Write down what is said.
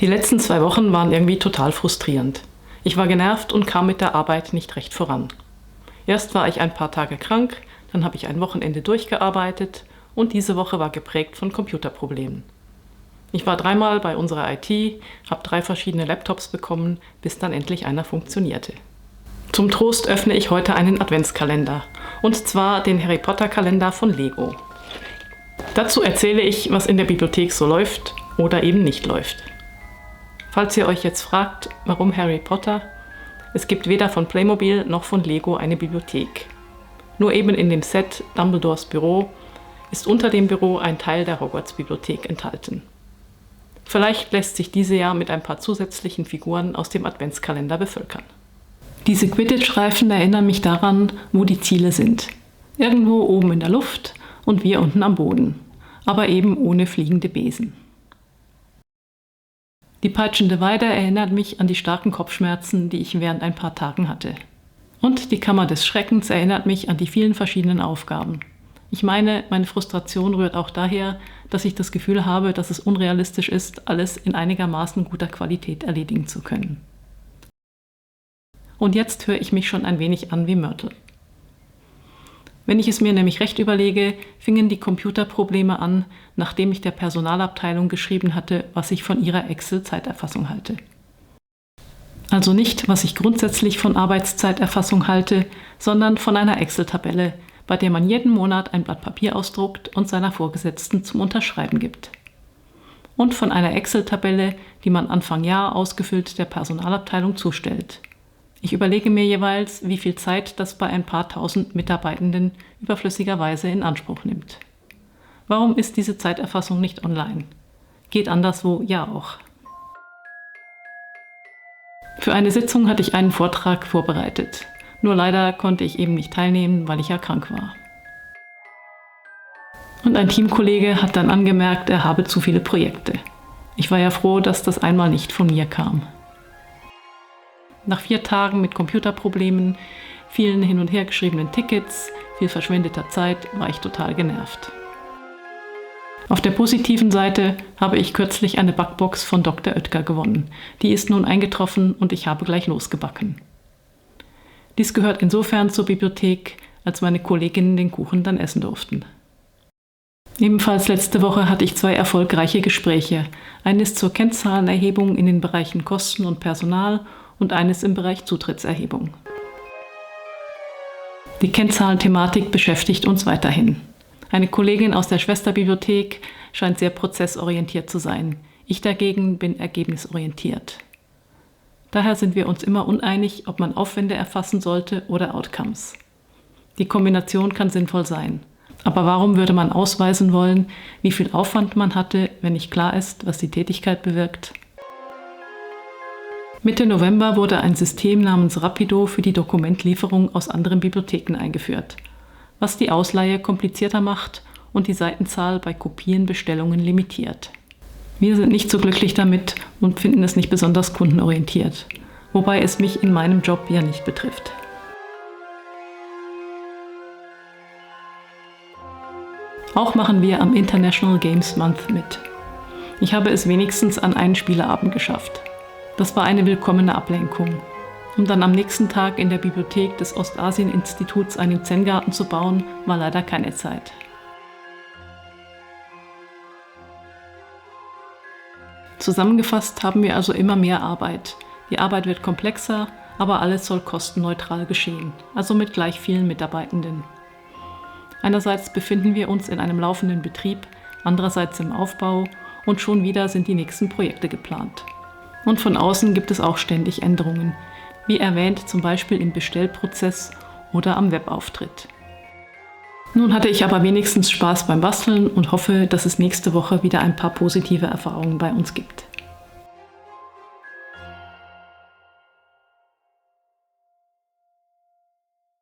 Die letzten 2 Wochen waren irgendwie total frustrierend. Ich war genervt und kam mit der Arbeit nicht recht voran. Erst war ich ein paar Tage krank, dann habe ich ein Wochenende durchgearbeitet und diese Woche war geprägt von Computerproblemen. Ich war 3-mal bei unserer IT, habe 3 verschiedene Laptops bekommen, bis dann endlich einer funktionierte. Zum Trost öffne ich heute einen Adventskalender, und zwar den Harry Potter Kalender von Lego. Dazu erzähle ich, was in der Bibliothek so läuft oder eben nicht läuft. Falls ihr euch jetzt fragt, warum Harry Potter? Es gibt weder von Playmobil noch von Lego eine Bibliothek. Nur eben in dem Set Dumbledores Büro ist unter dem Büro ein Teil der Hogwarts-Bibliothek enthalten. Vielleicht lässt sich diese ja mit ein paar zusätzlichen Figuren aus dem Adventskalender bevölkern. Diese Quidditch-Reifen erinnern mich daran, wo die Ziele sind. Irgendwo oben in der Luft und wir unten am Boden, aber eben ohne fliegende Besen. Die peitschende Weide erinnert mich an die starken Kopfschmerzen, die ich während ein paar Tagen hatte. Und die Kammer des Schreckens erinnert mich an die vielen verschiedenen Aufgaben. Ich meine Frustration rührt auch daher, dass ich das Gefühl habe, dass es unrealistisch ist, alles in einigermaßen guter Qualität erledigen zu können. Und jetzt höre ich mich schon ein wenig an wie Myrtle. Wenn ich es mir nämlich recht überlege, fingen die Computerprobleme an, nachdem ich der Personalabteilung geschrieben hatte, was ich von ihrer Excel-Zeiterfassung halte. Also nicht, was ich grundsätzlich von Arbeitszeiterfassung halte, sondern von einer Excel-Tabelle, bei der man jeden Monat ein Blatt Papier ausdruckt und seiner Vorgesetzten zum Unterschreiben gibt. Und von einer Excel-Tabelle, die man Anfang Jahr ausgefüllt der Personalabteilung zustellt. Ich überlege mir jeweils, wie viel Zeit das bei ein paar tausend Mitarbeitenden überflüssigerweise in Anspruch nimmt. Warum ist diese Zeiterfassung nicht online? Geht anderswo ja auch. Für eine Sitzung hatte ich einen Vortrag vorbereitet. Nur leider konnte ich eben nicht teilnehmen, weil ich ja krank war. Und ein Teamkollege hat dann angemerkt, er habe zu viele Projekte. Ich war ja froh, dass das einmal nicht von mir kam. Nach 4 Tagen mit Computerproblemen, vielen hin und her geschriebenen Tickets, viel verschwendeter Zeit, war ich total genervt. Auf der positiven Seite habe ich kürzlich eine Backbox von Dr. Oetker gewonnen. Die ist nun eingetroffen und ich habe gleich losgebacken. Dies gehört insofern zur Bibliothek, als meine Kolleginnen den Kuchen dann essen durften. Ebenfalls letzte Woche hatte ich 2 erfolgreiche Gespräche. Eines zur Kennzahlenerhebung in den Bereichen Kosten und Personal und eines im Bereich Zutrittserhebung. Die Kennzahlenthematik beschäftigt uns weiterhin. Eine Kollegin aus der Schwesterbibliothek scheint sehr prozessorientiert zu sein. Ich dagegen bin ergebnisorientiert. Daher sind wir uns immer uneinig, ob man Aufwände erfassen sollte oder Outcomes. Die Kombination kann sinnvoll sein. Aber warum würde man ausweisen wollen, wie viel Aufwand man hatte, wenn nicht klar ist, was die Tätigkeit bewirkt? Mitte November wurde ein System namens Rapido für die Dokumentlieferung aus anderen Bibliotheken eingeführt, was die Ausleihe komplizierter macht und die Seitenzahl bei Kopienbestellungen limitiert. Wir sind nicht so glücklich damit und finden es nicht besonders kundenorientiert, wobei es mich in meinem Job ja nicht betrifft. Auch machen wir am International Games Month mit. Ich habe es wenigstens an einen Spieleabend geschafft. Das war eine willkommene Ablenkung. Um dann am nächsten Tag in der Bibliothek des Ostasien-Instituts einen Zen-Garten zu bauen, war leider keine Zeit. Zusammengefasst haben wir also immer mehr Arbeit. Die Arbeit wird komplexer, aber alles soll kostenneutral geschehen, also mit gleich vielen Mitarbeitenden. Einerseits befinden wir uns in einem laufenden Betrieb, andererseits im Aufbau und schon wieder sind die nächsten Projekte geplant. Und von außen gibt es auch ständig Änderungen, wie erwähnt zum Beispiel im Bestellprozess oder am Webauftritt. Nun hatte ich aber wenigstens Spaß beim Basteln und hoffe, dass es nächste Woche wieder ein paar positive Erfahrungen bei uns gibt.